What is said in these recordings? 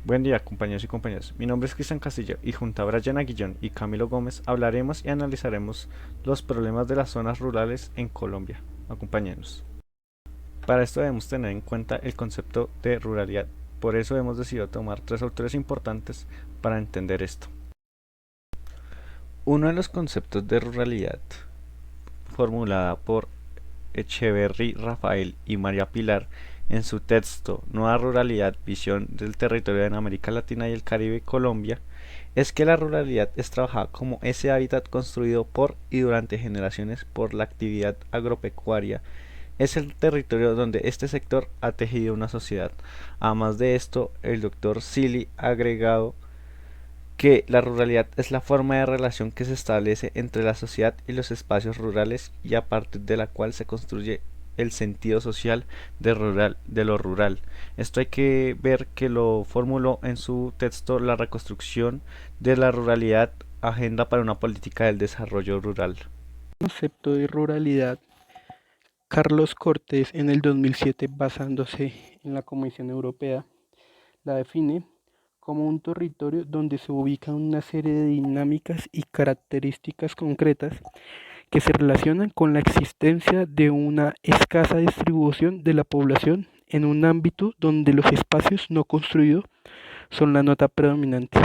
Buen día, compañeros y compañeras. Mi nombre es Cristian Castillo y junto a Brian Aguillón y Camilo Gómez hablaremos y analizaremos los problemas de las zonas rurales en Colombia. Acompáñenos. Para esto debemos tener en cuenta el concepto de ruralidad. Por eso hemos decidido tomar tres autores importantes para entender esto. Uno de los conceptos de ruralidad, formulada por Echeverry Rafael y María Pilar en su texto Nueva Ruralidad, Visión del Territorio en América Latina y el Caribe, Colombia, es que la ruralidad es trabajada como ese hábitat construido por y durante generaciones por la actividad agropecuaria. Es el territorio donde este sector ha tejido una sociedad. Además de esto, el doctor Silly ha agregado que la ruralidad es la forma de relación que se establece entre la sociedad y los espacios rurales y a partir de la cual se construye el sentido social de lo rural. Esto hay que ver que lo formuló en su texto La reconstrucción de la ruralidad, agenda para una política del desarrollo rural. Concepto de ruralidad, Carlos Cortés en el 2007, basándose en la Comisión Europea, la define como un territorio donde se ubican una serie de dinámicas y características concretas que se relacionan con la existencia de una escasa distribución de la población en un ámbito donde los espacios no construidos son la nota predominante.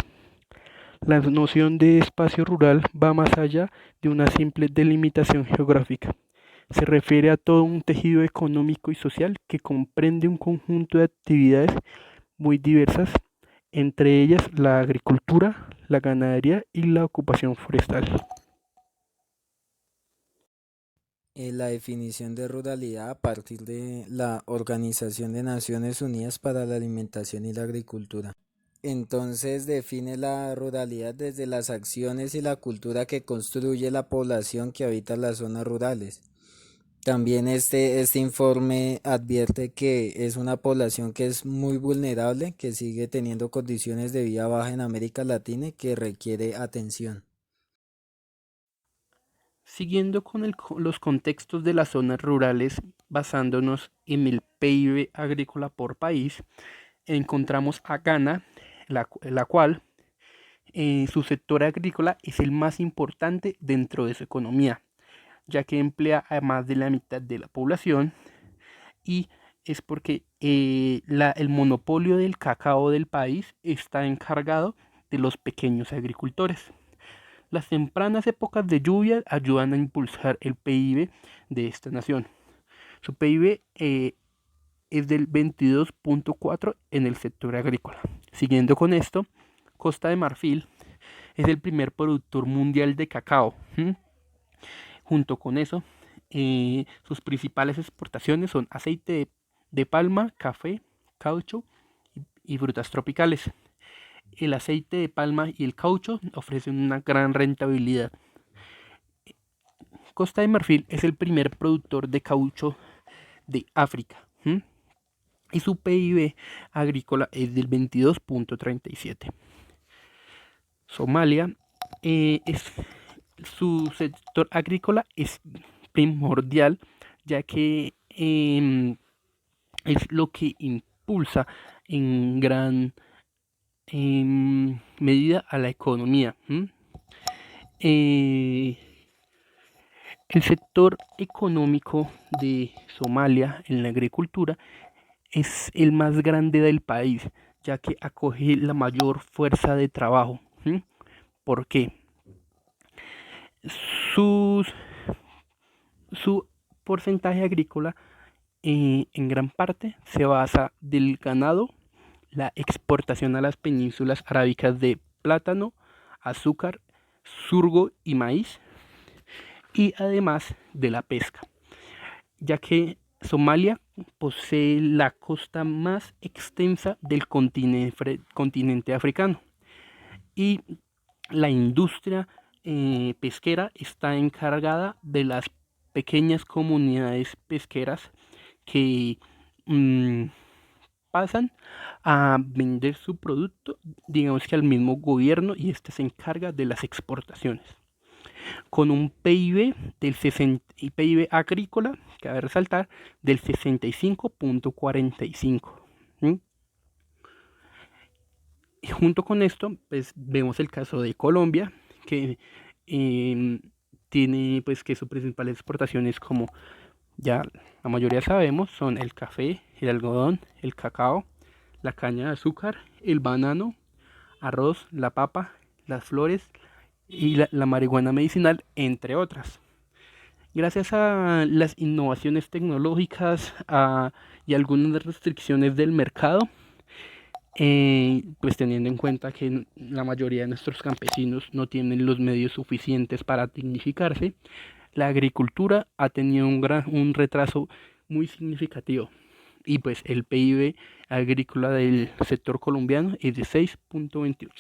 La noción de espacio rural va más allá de una simple delimitación geográfica. Se refiere a todo un tejido económico y social que comprende un conjunto de actividades muy diversas, entre ellas la agricultura, la ganadería y la ocupación forestal. La definición de ruralidad a partir de la Organización de Naciones Unidas para la Alimentación y la Agricultura. Entonces define la ruralidad desde las acciones y la cultura que construye la población que habita las zonas rurales. También este informe advierte que es una población que es muy vulnerable, que sigue teniendo condiciones de vida baja en América Latina y que requiere atención. Siguiendo con los contextos de las zonas rurales, basándonos en el PIB agrícola por país, encontramos a Ghana, la cual su sector agrícola es el más importante dentro de su economía, ya que emplea a más de la mitad de la población y es porque el monopolio del cacao del país está encargado de los pequeños agricultores. Las tempranas épocas de lluvia ayudan a impulsar el PIB de esta nación. Su PIB es del 22.4 en el sector agrícola. Siguiendo con esto, Costa de Marfil es el primer productor mundial de cacao. Junto con eso, sus principales exportaciones son aceite de palma, café, caucho y frutas tropicales. El aceite de palma y el caucho ofrecen una gran rentabilidad. Costa de Marfil es el primer productor de caucho de África. Y su PIB agrícola es del 22.37. Somalia, es, su sector agrícola es primordial, ya que es lo que impulsa en gran medida a la economía. Eh, el sector económico de Somalia en la agricultura es el más grande del país, ya que acoge la mayor fuerza de trabajo. ¿Por qué? Sus, su porcentaje agrícola en gran parte se basa del ganado, la exportación a las penínsulas arábicas de plátano, azúcar, surgo y maíz, y además de la pesca, ya que Somalia posee la costa más extensa del continente africano y la industria pesquera está encargada de las pequeñas comunidades pesqueras que mmm, pasan a vender su producto, digamos que al mismo gobierno, y este se encarga de las exportaciones. Con un PIB del 60, y PIB agrícola, cabe resaltar, del 65.45. junto con esto, pues vemos el caso de Colombia, que em, tiene pues que sus principales exportaciones, como ya la mayoría sabemos, son el café, el algodón, el cacao, la caña de azúcar, el banano, arroz, la papa, las flores y la marihuana medicinal, entre otras. Gracias a las innovaciones tecnológicas y algunas restricciones del mercado, pues teniendo en cuenta que la mayoría de nuestros campesinos no tienen los medios suficientes para dignificarse, la agricultura ha tenido un retraso muy significativo y pues el PIB agrícola del sector colombiano es de 6,28.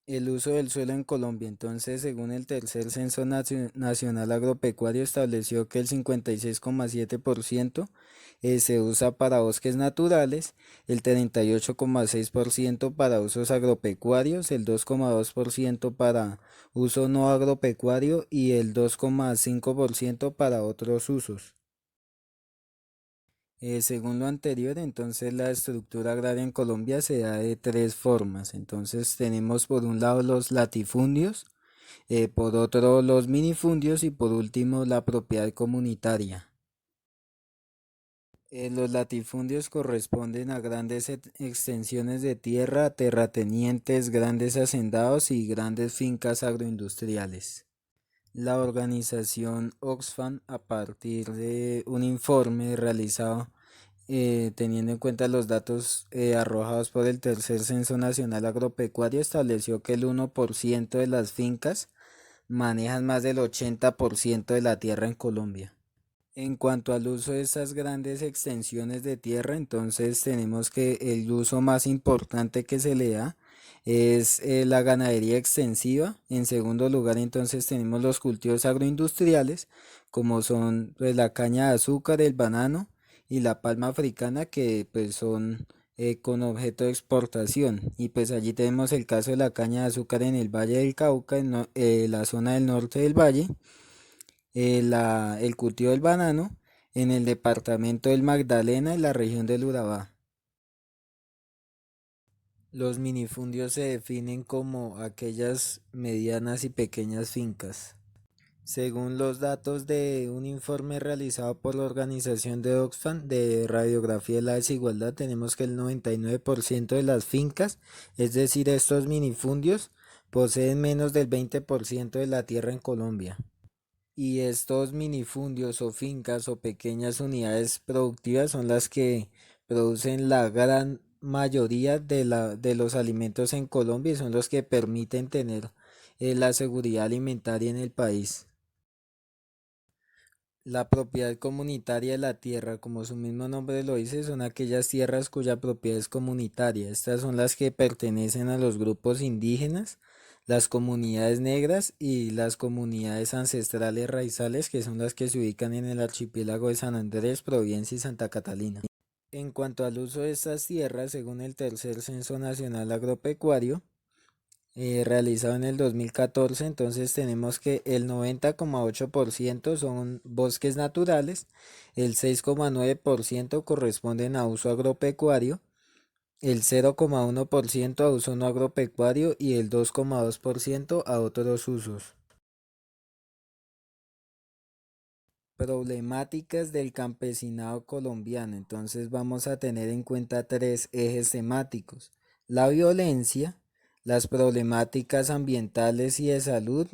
El uso del suelo en Colombia. Entonces, según el tercer censo nacional agropecuario, estableció que el 56,7% se usa para bosques naturales, el 38,6% para usos agropecuarios, el 2,2% para uso no agropecuario y el 2,5% para otros usos. Según lo anterior, entonces la estructura agraria en Colombia se da de tres formas. Entonces tenemos por un lado los latifundios, por otro los minifundios y por último la propiedad comunitaria. Los latifundios corresponden a grandes extensiones de tierra, terratenientes, grandes hacendados y grandes fincas agroindustriales. La organización Oxfam, a partir de un informe realizado teniendo en cuenta los datos arrojados por el tercer censo nacional agropecuario, estableció que el 1% de las fincas manejan más del 80% de la tierra en Colombia. En cuanto al uso de estas grandes extensiones de tierra, entonces tenemos que el uso más importante que se le da es la ganadería extensiva. En segundo lugar, entonces tenemos los cultivos agroindustriales, como son pues, la caña de azúcar, el banano y la palma africana, que pues son con objeto de exportación. Y pues allí tenemos el caso de la caña de azúcar en el Valle del Cauca, en la zona del norte del valle, el cultivo del banano en el departamento del Magdalena y la región del Urabá. Los minifundios se definen como aquellas medianas y pequeñas fincas. Según los datos de un informe realizado por la organización de Oxfam de radiografía de la desigualdad, tenemos que el 99% de las fincas, es decir, estos minifundios, poseen menos del 20% de la tierra en Colombia. Y estos minifundios o fincas o pequeñas unidades productivas son las que producen la gran mayoría de los alimentos en Colombia y son los que permiten tener la seguridad alimentaria en el país. La propiedad comunitaria de la tierra, como su mismo nombre lo dice, son aquellas tierras cuya propiedad es comunitaria. Estas son las que pertenecen a los grupos indígenas, las comunidades negras y las comunidades ancestrales raizales, que son las que se ubican en el archipiélago de San Andrés, Providencia y Santa Catalina. En cuanto al uso de estas tierras, según el tercer censo nacional agropecuario, realizado en el 2014, entonces tenemos que el 90,8% son bosques naturales, el 6,9% corresponden a uso agropecuario, el 0,1% a uso no agropecuario y el 2,2% a otros usos. Problemáticas del campesinado colombiano. Entonces vamos a tener en cuenta tres ejes temáticos: la violencia, las problemáticas ambientales y de salud,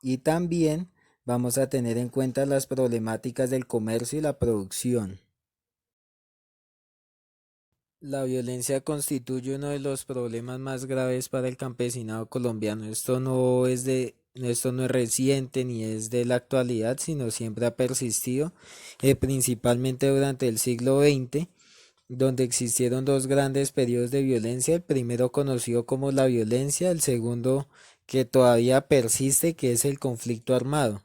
y también vamos a tener en cuenta las problemáticas del comercio y la producción. La violencia constituye uno de los problemas más graves para el campesinado colombiano. Esto no es reciente ni es de la actualidad, sino siempre ha persistido, principalmente durante el siglo XX, donde existieron dos grandes periodos de violencia: el primero conocido como la violencia, el segundo que todavía persiste, que es el conflicto armado,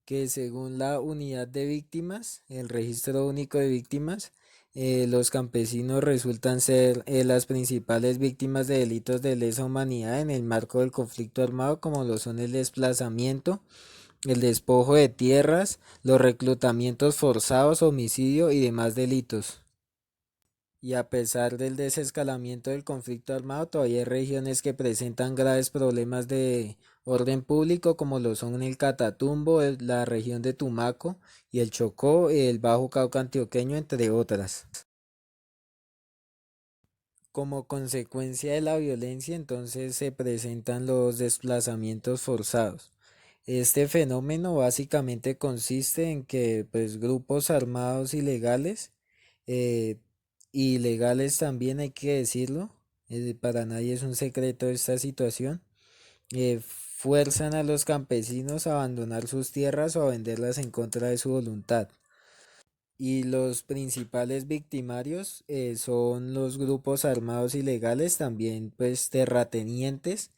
que según la unidad de víctimas, el registro único de víctimas, los campesinos resultan ser las principales víctimas de delitos de lesa humanidad en el marco del conflicto armado, como lo son el desplazamiento, el despojo de tierras, los reclutamientos forzados, homicidio y demás delitos. Y a pesar del desescalamiento del conflicto armado, todavía hay regiones que presentan graves problemas de orden público, como lo son el Catatumbo, la región de Tumaco y el Chocó, el Bajo Cauca antioqueño, entre otras. Como consecuencia de la violencia, entonces se presentan los desplazamientos forzados. Este fenómeno básicamente consiste en que pues grupos armados ilegales, eh, ilegales también hay que decirlo, para nadie es un secreto esta situación, fuerzan a los campesinos a abandonar sus tierras o a venderlas en contra de su voluntad. Y los principales victimarios son los grupos armados ilegales, también pues terratenientes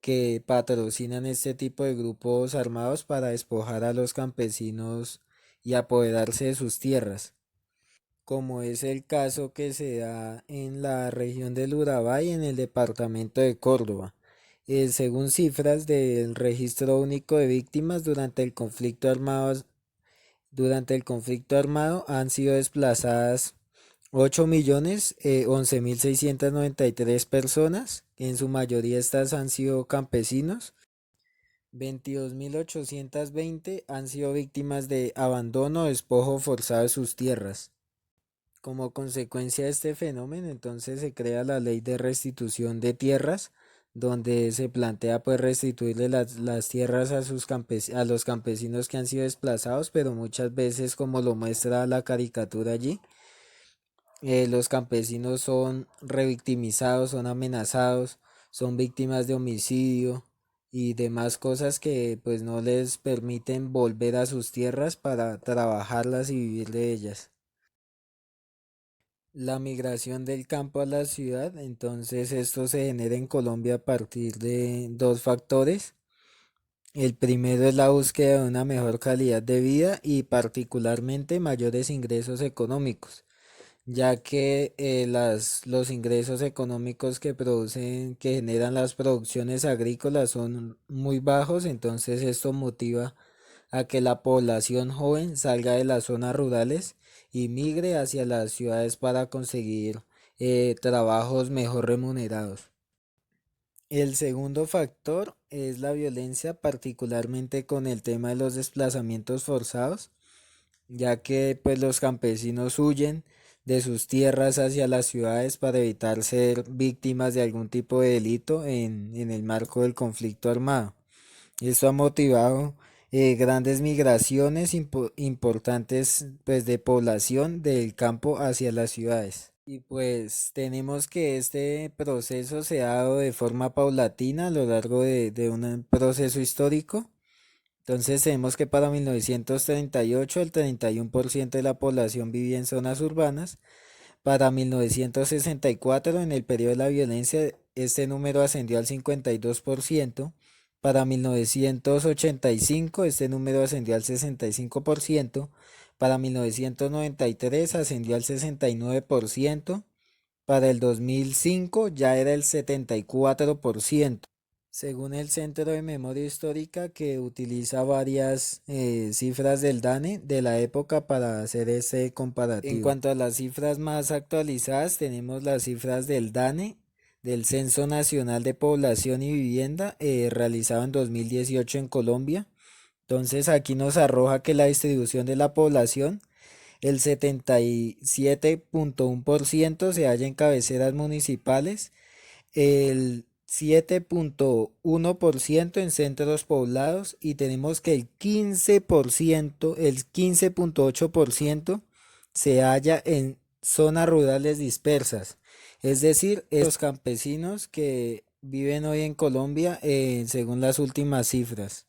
que patrocinan este tipo de grupos armados para despojar a los campesinos y apoderarse de sus tierras, como es el caso que se da en la región del Urabá y en el departamento de Córdoba. Según cifras del Registro Único de Víctimas durante el conflicto armado han sido desplazadas 8.011.693 personas, en su mayoría estas han sido campesinos. 22.820 han sido víctimas de abandono o despojo forzado de sus tierras. Como consecuencia de este fenómeno, entonces se crea la ley de restitución de tierras, donde se plantea pues restituirle las tierras a a los campesinos que han sido desplazados, pero muchas veces, como lo muestra la caricatura allí, los campesinos son revictimizados, son amenazados, son víctimas de homicidio y demás cosas que pues no les permiten volver a sus tierras para trabajarlas y vivir de ellas. La migración del campo a la ciudad, entonces esto se genera en Colombia a partir de dos factores. El primero es la búsqueda de una mejor calidad de vida y particularmente mayores ingresos económicos, ya que los ingresos económicos que generan las producciones agrícolas son muy bajos, entonces esto motiva a que la población joven salga de las zonas rurales y migre hacia las ciudades para conseguir trabajos mejor remunerados. El segundo factor es la violencia, particularmente con el tema de los desplazamientos forzados, ya que pues los campesinos huyen de sus tierras hacia las ciudades para evitar ser víctimas de algún tipo de delito en el marco del conflicto armado. Esto ha motivado grandes migraciones importantes pues de población del campo hacia las ciudades. Y pues tenemos que este proceso se ha dado de forma paulatina a lo largo de un proceso histórico. Entonces tenemos que para 1938 el 31% de la población vivía en zonas urbanas. Para 1964, en el periodo de la violencia, este número ascendió al 52%. Para 1985, este número ascendió al 65%. Para 1993 ascendió al 69%. Para el 2005 ya era el 74%. Según el Centro de Memoria Histórica, que utiliza varias cifras del DANE de la época para hacer ese comparativo. En cuanto a las cifras más actualizadas, tenemos las cifras del DANE, del Censo Nacional de Población y Vivienda, realizado en 2018 en Colombia. Entonces aquí nos arroja que la distribución de la población, el 77.1% se halla en cabeceras municipales, el 7.1% en centros poblados y tenemos que el 15.8% se halla en zonas rurales dispersas. Es decir, los campesinos que viven hoy en Colombia según las últimas cifras.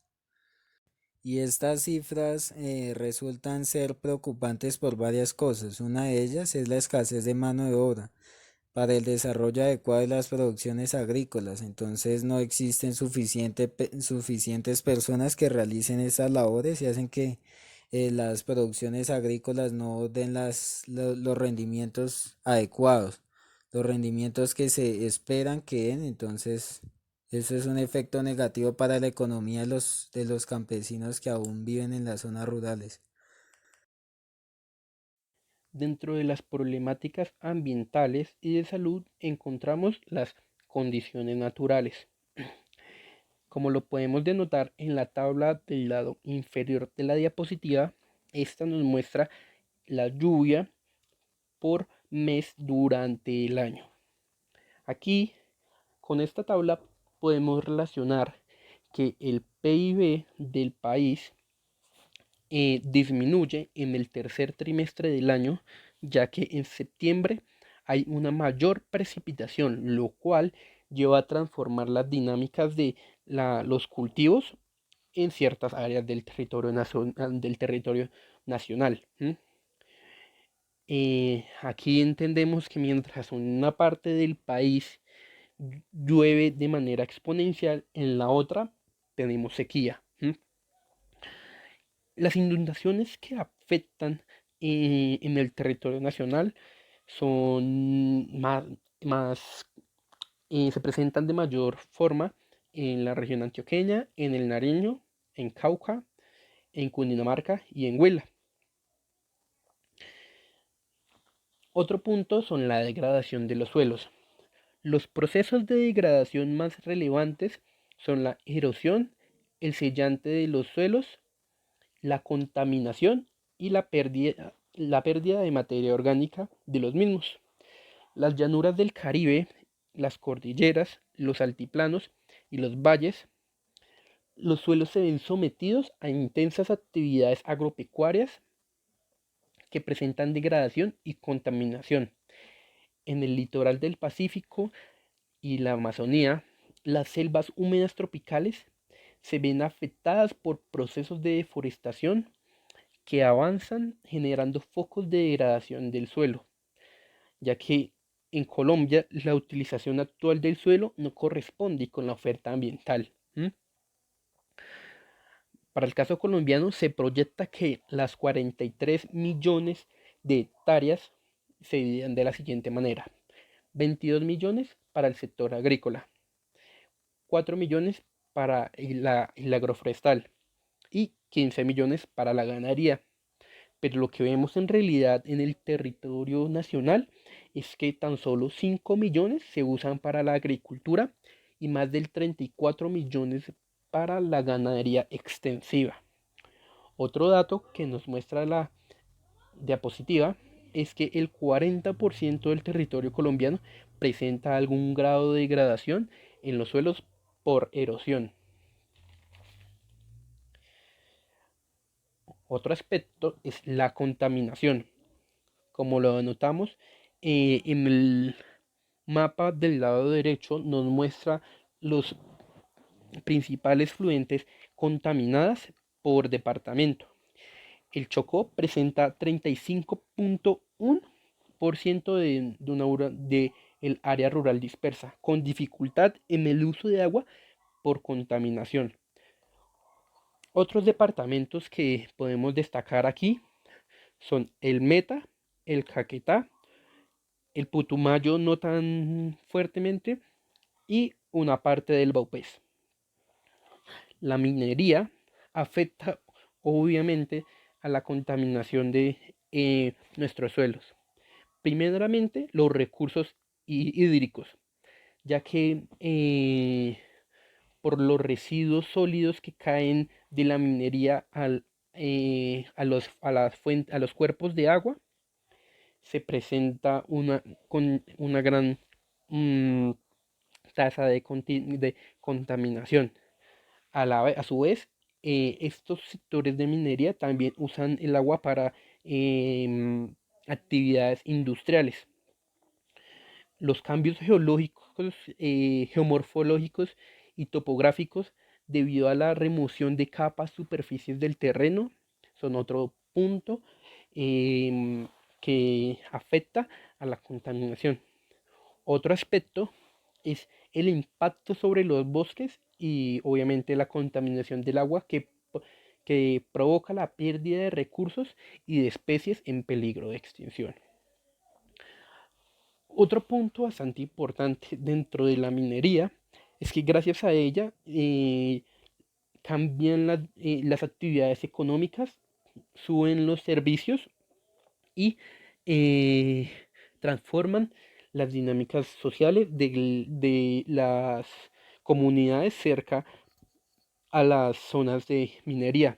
Y estas cifras resultan ser preocupantes por varias cosas. Una de ellas es la escasez de mano de obra para el desarrollo adecuado de las producciones agrícolas. Entonces no existen suficientes personas que realicen estas labores y hacen que las producciones agrícolas no den los rendimientos adecuados, los rendimientos que se esperan que den. Entonces eso es un efecto negativo para la economía de los campesinos que aún viven en las zonas rurales. dentro de las problemáticas ambientales y de salud encontramos las condiciones naturales. Como lo podemos denotar en la tabla del lado inferior de la diapositiva, esta nos muestra la lluvia por mes durante el año. Aquí, con esta tabla, podemos relacionar que el PIB del país disminuye en el tercer trimestre del año, ya que en septiembre hay una mayor precipitación, lo cual lleva a transformar las dinámicas de los cultivos en ciertas áreas del territorio nacional. Aquí entendemos que mientras en una parte del país llueve de manera exponencial, en la otra tenemos sequía. Las inundaciones que afectan en el territorio nacional son se presentan de mayor forma en la región antioqueña, en el Nariño, en Cauca, en Cundinamarca y en Huila. Otro punto son la degradación de los suelos. Los procesos de degradación más relevantes son la erosión, el sellante de los suelos, la contaminación y la pérdida de materia orgánica de los mismos. Las llanuras del Caribe, las cordilleras, los altiplanos y los valles, los suelos se ven sometidos a intensas actividades agropecuarias que presentan degradación y contaminación. En el litoral del Pacífico y la Amazonía, las selvas húmedas tropicales se ven afectadas por procesos de deforestación que avanzan generando focos de degradación del suelo, ya que en Colombia la utilización actual del suelo no corresponde con la oferta ambiental. Para el caso colombiano se proyecta que las 43 millones de hectáreas se dividan de la siguiente manera: 22 millones para el sector agrícola, 4 millones para el agroforestal y 15 millones para la ganadería. Pero lo que vemos en realidad en el territorio nacional es que tan solo 5 millones se usan para la agricultura y más del 34 millones para la ganadería extensiva. Otro dato que nos muestra la diapositiva es que el 40% del territorio colombiano presenta algún grado de degradación en los suelos por erosión. Otro aspecto es la contaminación. Como lo anotamos, en el mapa del lado derecho nos muestra los principales fluentes contaminadas por departamento. El Chocó presenta 35.1% de el área rural dispersa, con dificultad en el uso de agua por contaminación. Otros departamentos que podemos destacar aquí son el Meta, el Caquetá, el Putumayo no tan fuertemente y una parte del Baupés. La minería afecta obviamente a la contaminación de nuestros suelos. Primeramente, los recursos hídricos, ya que por los residuos sólidos que caen de la minería a los cuerpos de agua, se presenta con una gran tasa de contaminación. A su vez, estos sectores de minería también usan el agua para actividades industriales. Los cambios geológicos, geomorfológicos y topográficos debido a la remoción de capas superficies del terreno son otro punto que afecta a la contaminación. Otro aspecto es el impacto sobre los bosques y obviamente la contaminación del agua que provoca la pérdida de recursos y de especies en peligro de extinción. Otro punto bastante importante dentro de la minería es que gracias a ella cambian las actividades económicas, suben los servicios y transforman las dinámicas sociales de las comunidades cerca a las zonas de minería,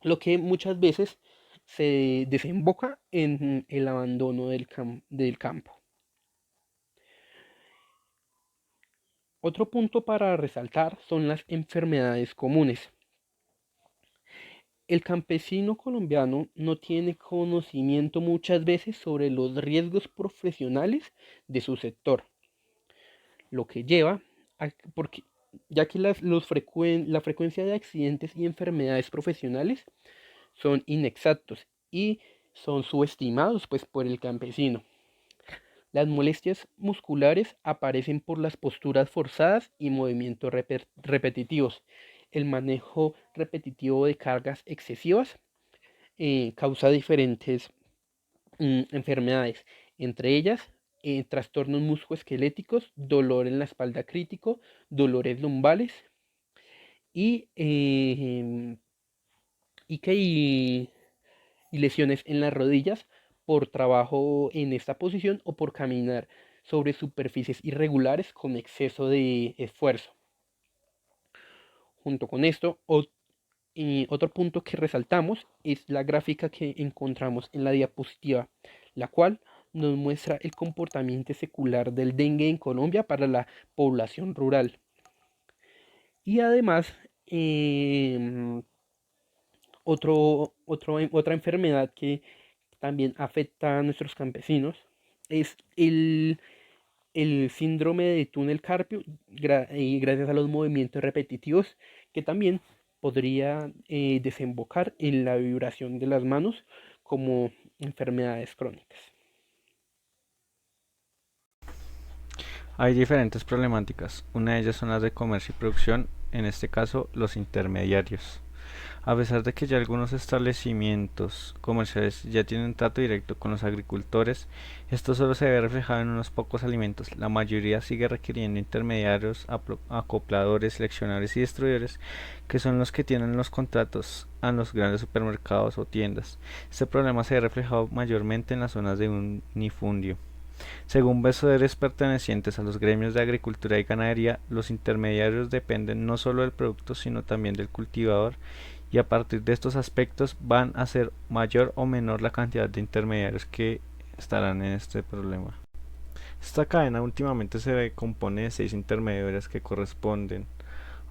lo que muchas veces se desemboca en el abandono del campo. Otro punto para resaltar son las enfermedades comunes. El campesino colombiano no tiene conocimiento muchas veces sobre los riesgos profesionales de su sector, lo que lleva a, porque, ya que la frecuencia de accidentes y enfermedades profesionales son inexactos y son subestimados pues, por el campesino. Las molestias musculares aparecen por las posturas forzadas y movimientos repetitivos. El manejo repetitivo de cargas excesivas causa diferentes enfermedades, entre ellas trastornos musculoesqueléticos, dolor en la espalda crítico, dolores lumbares y, y, que, y, y lesiones en las rodillas por trabajo en esta posición o por caminar sobre superficies irregulares con exceso de esfuerzo. Junto con esto, otro punto que resaltamos es la gráfica que encontramos en la diapositiva, la cual nos muestra el comportamiento secular del dengue en Colombia para la población rural. Y además, otra enfermedad que también afecta a nuestros campesinos es el síndrome de túnel carpio, y gracias a los movimientos repetitivos que también podría desembocar en la vibración de las manos como enfermedades crónicas. Hay diferentes problemáticas. Una de ellas son las de comercio y producción, en este caso los intermediarios. A pesar de que ya algunos establecimientos comerciales ya tienen trato directo con los agricultores, esto solo se ve reflejado en unos pocos alimentos. La mayoría sigue requiriendo intermediarios, acopladores, seleccionadores y distribuidores, que son los que tienen los contratos a los grandes supermercados o tiendas. Este problema se ve reflejado mayormente en las zonas de unifundio. Según veedores pertenecientes a los gremios de agricultura y ganadería, los intermediarios dependen no solo del producto sino también del cultivador, y a partir de estos aspectos van a ser mayor o menor la cantidad de intermediarios que estarán en este problema. Esta cadena últimamente se compone de 6 intermediarios que corresponden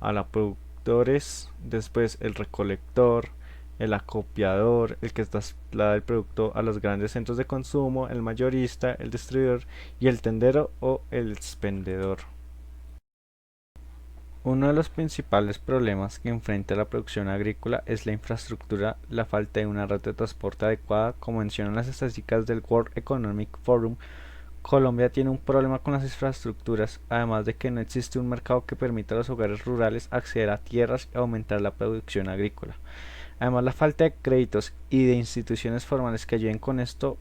a los productores, después el recolector, el acopiador, el que traslada el producto a los grandes centros de consumo, el mayorista, el distribuidor y el tendero o el expendedor. Uno de los principales problemas que enfrenta la producción agrícola es la infraestructura, la falta de una red de transporte adecuada. Como mencionan las estadísticas del World Economic Forum, Colombia tiene un problema con las infraestructuras, además de que no existe un mercado que permita a los hogares rurales acceder a tierras y aumentar la producción agrícola. Además, la falta de créditos y de instituciones formales que ayuden con esto,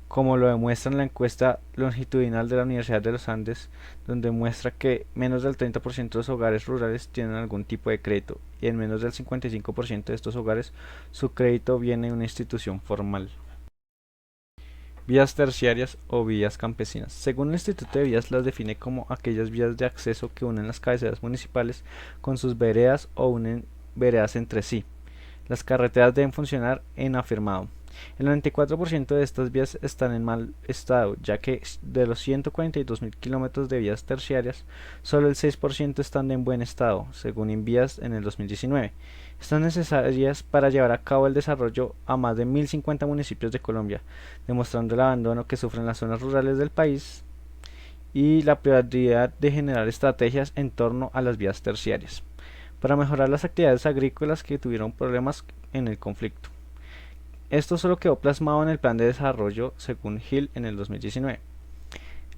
como lo demuestra en la encuesta longitudinal de la Universidad de los Andes, donde muestra que menos del 30% de los hogares rurales tienen algún tipo de crédito, y en menos del 55% de estos hogares su crédito viene de una institución formal. Vías terciarias o vías campesinas. Según el Instituto de Vías, las define como aquellas vías de acceso que unen las cabeceras municipales con sus veredas o unen veredas entre sí. Las carreteras deben funcionar en afirmado. El 94% de estas vías están en mal estado, ya que de los 142.000 kilómetros de vías terciarias, solo el 6% están en buen estado, según Invías en el 2019. Están necesarias para llevar a cabo el desarrollo a más de 1.050 municipios de Colombia, demostrando el abandono que sufren las zonas rurales del país y la prioridad de generar estrategias en torno a las vías terciarias, para mejorar las actividades agrícolas que tuvieron problemas en el conflicto. Esto solo quedó plasmado en el plan de desarrollo según Hill en el 2019.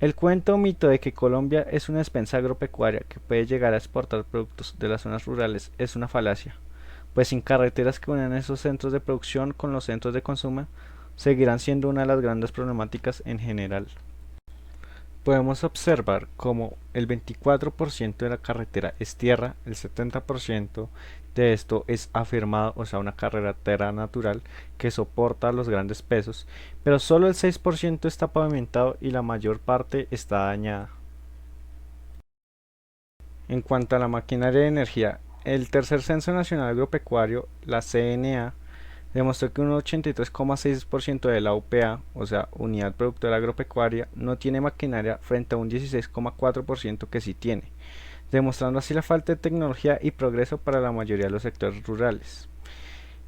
El cuento o mito de que Colombia es una despensa agropecuaria que puede llegar a exportar productos de las zonas rurales es una falacia, pues sin carreteras que unan esos centros de producción con los centros de consumo, seguirán siendo una de las grandes problemáticas en general. Podemos observar como el 24% de la carretera es tierra, el 70% de esto es afirmado, o sea, una carretera natural que soporta los grandes pesos, pero solo el 6% está pavimentado y la mayor parte está dañada. En cuanto a la maquinaria de energía, el tercer Censo Nacional Agropecuario, la CNA, demostró que un 83,6% de la UPA, o sea, Unidad Productora Agropecuaria, no tiene maquinaria frente a un 16,4% que sí tiene, demostrando así la falta de tecnología y progreso para la mayoría de los sectores rurales.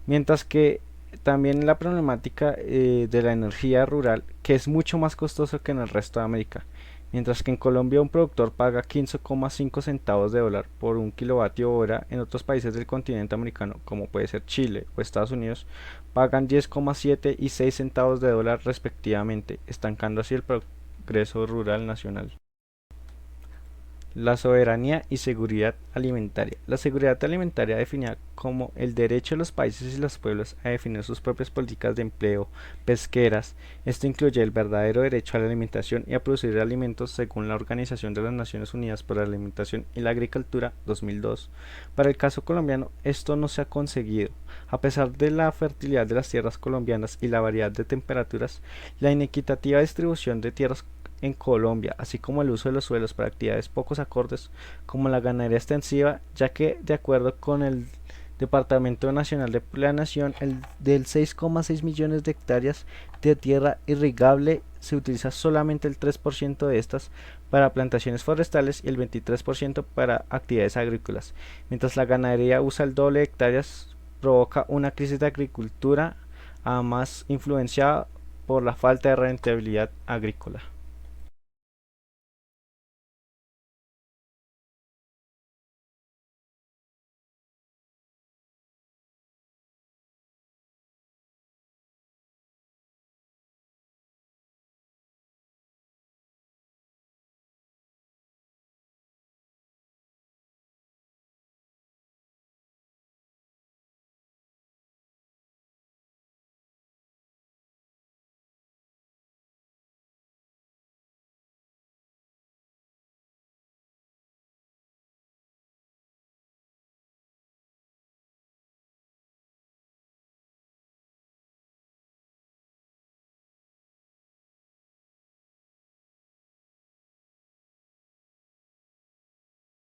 Mientras que también la problemática de la energía rural, que es mucho más costoso que en el resto de América. Mientras que en Colombia un productor paga 15,5 centavos de dólar por un kilovatio hora, en otros países del continente americano, como puede ser Chile o Estados Unidos, pagan 10,7 y 6 centavos de dólar respectivamente, estancando así el progreso rural nacional. La soberanía y seguridad alimentaria. La seguridad alimentaria definida como el derecho de los países y los pueblos a definir sus propias políticas de empleo pesqueras. Esto incluye el verdadero derecho a la alimentación y a producir alimentos según la Organización de las Naciones Unidas por la Alimentación y la Agricultura 2002. Para el caso colombiano, esto no se ha conseguido. A pesar de la fertilidad de las tierras colombianas y la variedad de temperaturas, la inequitativa distribución de tierras en Colombia, así como el uso de los suelos para actividades pocos acordes como la ganadería extensiva, ya que de acuerdo con el Departamento Nacional de Planeación, el del 6,6 millones de hectáreas de tierra irrigable se utiliza solamente el 3% de estas para plantaciones forestales y el 23% para actividades agrícolas, mientras la ganadería usa el doble de hectáreas, provoca una crisis de agricultura, además influenciada por la falta de rentabilidad agrícola.